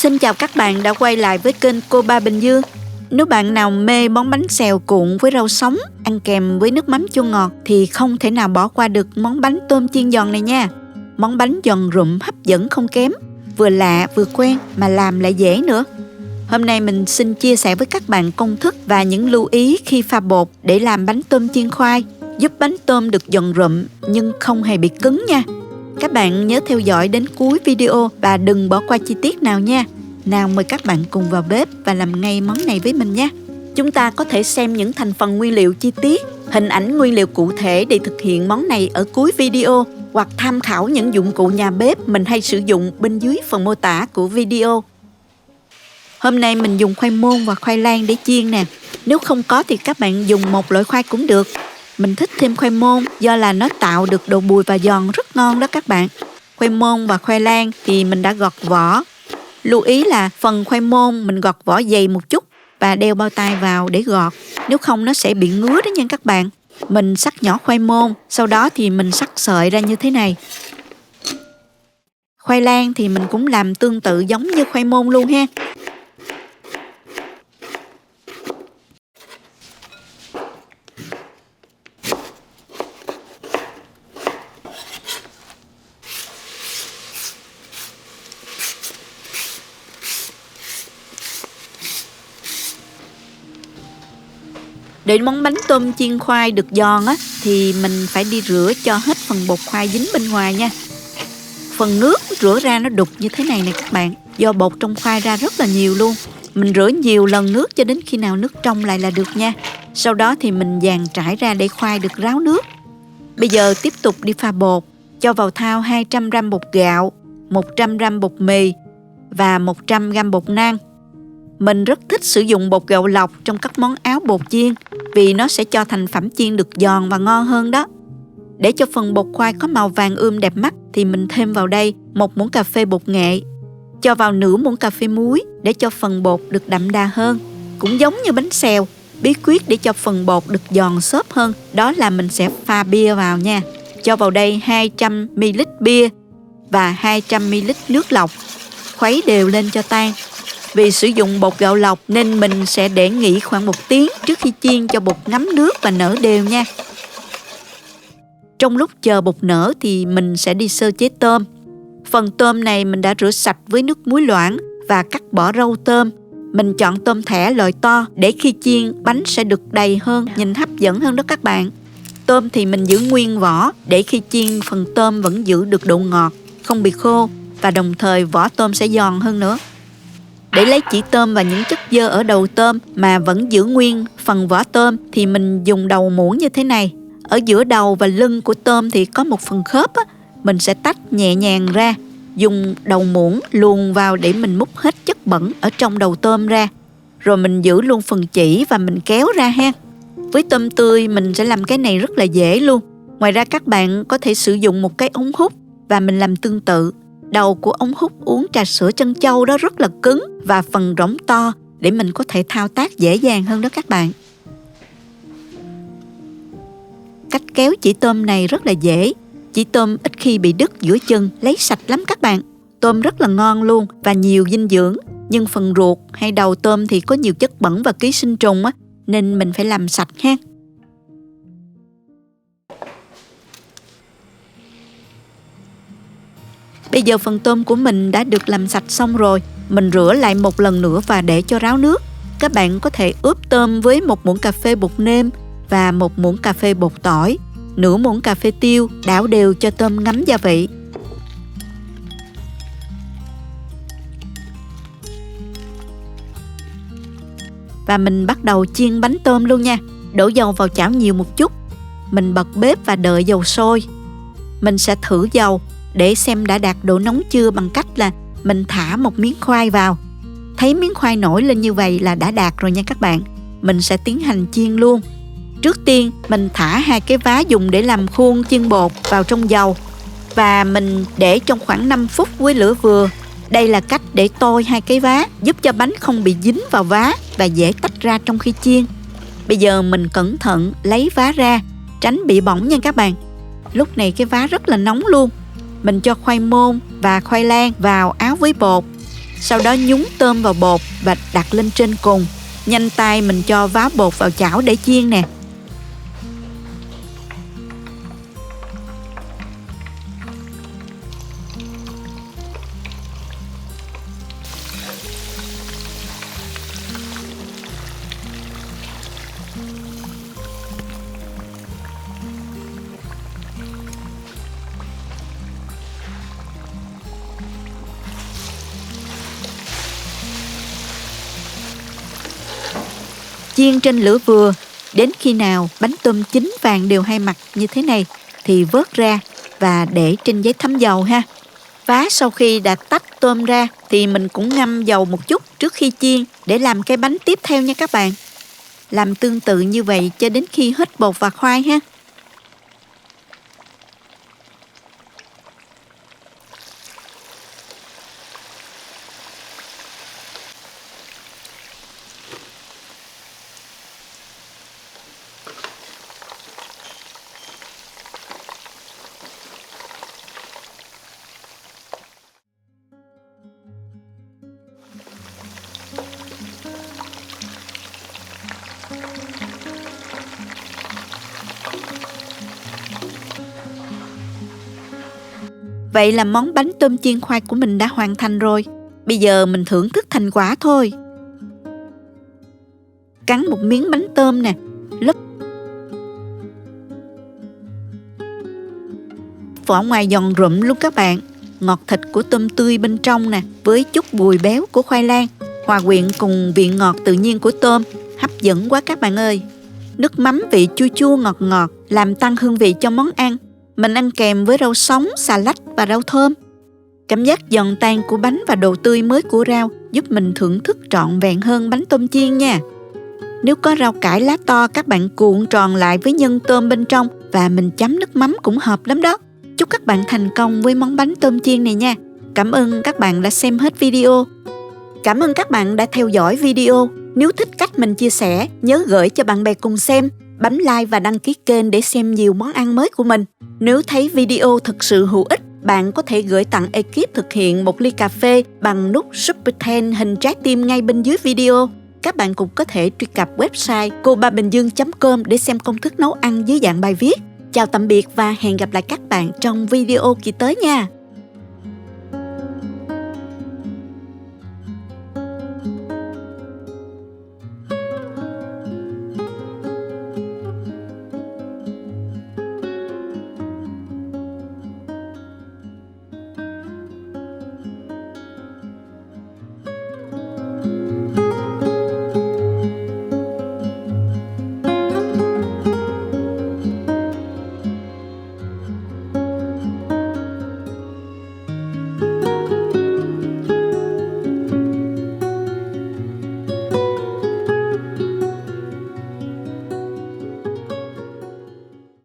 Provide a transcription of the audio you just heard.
Xin chào các bạn đã quay lại với kênh Cô Ba Bình Dương. Nếu bạn nào mê món bánh xèo cuộn với rau sống, ăn kèm với nước mắm chua ngọt thì không thể nào bỏ qua được món bánh tôm chiên giòn này nha. Món bánh giòn rụm hấp dẫn không kém, vừa lạ vừa quen mà làm lại dễ nữa. Hôm nay mình xin chia sẻ với các bạn công thức và những lưu ý khi pha bột để làm bánh tôm chiên khoai, giúp bánh tôm được giòn rụm nhưng không hề bị cứng nha. Các bạn nhớ theo dõi đến cuối video và đừng bỏ qua chi tiết nào nha. Nào mời các bạn cùng vào bếp và làm ngay món này với mình nhé. Chúng ta có thể xem những thành phần nguyên liệu chi tiết, hình ảnh nguyên liệu cụ thể để thực hiện món này ở cuối video, hoặc tham khảo những dụng cụ nhà bếp mình hay sử dụng bên dưới phần mô tả của video. Hôm nay mình dùng khoai môn và khoai lang để chiên nè. Nếu không có thì các bạn dùng một loại khoai cũng được. Mình thích thêm khoai môn do là nó tạo được độ bùi và giòn rất ngon đó các bạn. Khoai môn và khoai lang thì mình đã gọt vỏ. Lưu ý là phần khoai môn mình gọt vỏ dày một chút và đeo bao tay vào để gọt. Nếu không nó sẽ bị ngứa đó nha các bạn. Mình cắt nhỏ khoai môn, sau đó thì mình cắt sợi ra như thế này. Khoai lang thì mình cũng làm tương tự giống như khoai môn luôn ha. Để món bánh tôm chiên khoai được giòn á, thì mình phải đi rửa cho hết phần bột khoai dính bên ngoài nha. Phần nước rửa ra nó đục như thế này nè các bạn, do bột trong khoai ra rất là nhiều luôn. Mình rửa nhiều lần nước cho đến khi nào nước trong lại là được nha. Sau đó thì mình dàn trải ra để khoai được ráo nước. Bây giờ tiếp tục đi pha bột. Cho vào thau 200g bột gạo, 100g bột mì và 100g bột nang. Mình rất thích sử dụng bột gạo lọc trong các món áo bột chiên vì nó sẽ cho thành phẩm chiên được giòn và ngon hơn đó. Để cho phần bột khoai có màu vàng ươm đẹp mắt thì mình thêm vào đây 1 muỗng cà phê bột nghệ. Cho vào nửa muỗng cà phê muối để cho phần bột được đậm đà hơn. Cũng giống như bánh xèo, bí quyết để cho phần bột được giòn xốp hơn đó là mình sẽ pha bia vào nha. Cho vào đây 200ml bia và 200ml nước lọc. Khuấy đều lên cho tan. Vì sử dụng bột gạo lọc nên mình sẽ để nghỉ khoảng 1 tiếng trước khi chiên cho bột ngấm nước và nở đều nha. Trong lúc chờ bột nở thì mình sẽ đi sơ chế tôm. Phần tôm này mình đã rửa sạch với nước muối loãng và cắt bỏ râu tôm. Mình chọn tôm thẻ loại to để khi chiên bánh sẽ được đầy hơn, nhìn hấp dẫn hơn đó các bạn. Tôm thì mình giữ nguyên vỏ để khi chiên phần tôm vẫn giữ được độ ngọt, không bị khô và đồng thời vỏ tôm sẽ giòn hơn nữa. Để lấy chỉ tôm và những chất xơ ở đầu tôm mà vẫn giữ nguyên phần vỏ tôm thì mình dùng đầu muỗng như thế này. Ở giữa đầu và lưng của tôm thì có một phần khớp á, mình sẽ tách nhẹ nhàng ra. Dùng đầu muỗng luồn vào để mình múc hết chất bẩn ở trong đầu tôm ra. Rồi mình giữ luôn phần chỉ và mình kéo ra ha. Với tôm tươi mình sẽ làm cái này rất là dễ luôn. Ngoài ra các bạn có thể sử dụng một cái ống hút và mình làm tương tự. Đầu của ống hút uống trà sữa trân châu đó rất là cứng và phần rỗng to để mình có thể thao tác dễ dàng hơn đó các bạn. Cách kéo chỉ tôm này rất là dễ. Chỉ tôm ít khi bị đứt giữa chân, lấy sạch lắm các bạn. Tôm rất là ngon luôn và nhiều dinh dưỡng. Nhưng phần ruột hay đầu tôm thì có nhiều chất bẩn và ký sinh trùng á, nên mình phải làm sạch ha. Bây giờ phần tôm của mình đã được làm sạch xong rồi. Mình rửa lại một lần nữa và để cho ráo nước. Các bạn có thể ướp tôm với 1 muỗng cà phê bột nêm và 1 muỗng cà phê bột tỏi, nửa muỗng cà phê tiêu, đảo đều cho tôm ngấm gia vị. Và mình bắt đầu chiên bánh tôm luôn nha. Đổ dầu vào chảo nhiều một chút. Mình bật bếp và đợi dầu sôi. Mình sẽ thử dầu để xem đã đạt độ nóng chưa bằng cách là mình thả một miếng khoai vào. Thấy miếng khoai nổi lên như vậy là đã đạt rồi nha các bạn. Mình sẽ tiến hành chiên luôn. Trước tiên mình thả 2 cái vá dùng để làm khuôn chiên bột vào trong dầu. Và mình để trong khoảng 5 phút với lửa vừa. Đây là cách để tôi 2 cái vá, giúp cho bánh không bị dính vào vá và dễ tách ra trong khi chiên. Bây giờ mình cẩn thận lấy vá ra, tránh bị bỏng nha các bạn. Lúc này cái vá rất là nóng luôn. Mình cho khoai môn và khoai lang vào áo với bột. Sau đó nhúng tôm vào bột và đặt lên trên cùng. Nhanh tay mình cho vá bột vào chảo để chiên nè. Chiên trên lửa vừa, đến khi nào bánh tôm chín vàng đều hai mặt như thế này thì vớt ra và để trên giấy thấm dầu ha. Vá sau khi đã tách tôm ra thì mình cũng ngâm dầu một chút trước khi chiên để làm cái bánh tiếp theo nha các bạn. Làm tương tự như vậy cho đến khi hết bột và khoai ha. Vậy là món bánh tôm chiên khoai của mình đã hoàn thành rồi. Bây giờ mình thưởng thức thành quả thôi. Cắn một miếng bánh tôm nè, lớp vỏ ngoài giòn rụm luôn các bạn. Ngọt thịt của tôm tươi bên trong nè, với chút bùi béo của khoai lang, hòa quyện cùng vị ngọt tự nhiên của tôm. Hấp dẫn quá các bạn ơi. Nước mắm vị chua chua ngọt ngọt làm tăng hương vị cho món ăn. Mình ăn kèm với rau sống, xà lách và rau thơm. Cảm giác giòn tan của bánh và độ tươi mới của rau giúp mình thưởng thức trọn vẹn hơn bánh tôm chiên nha. Nếu có rau cải lá to, các bạn cuộn tròn lại với nhân tôm bên trong và mình chấm nước mắm cũng hợp lắm đó. Chúc các bạn thành công với món bánh tôm chiên này nha. Cảm ơn các bạn đã xem hết video. Cảm ơn các bạn đã theo dõi video. Nếu thích cách mình chia sẻ, nhớ gửi cho bạn bè cùng xem. Bấm like và đăng ký kênh để xem nhiều món ăn mới của mình. Nếu thấy video thực sự hữu ích, bạn có thể gửi tặng ekip thực hiện một ly cà phê bằng nút Super Thanks hình trái tim ngay bên dưới video. Các bạn cũng có thể truy cập website cobabình-dương.com để xem công thức nấu ăn dưới dạng bài viết. Chào tạm biệt và hẹn gặp lại các bạn trong video kỳ tới nha.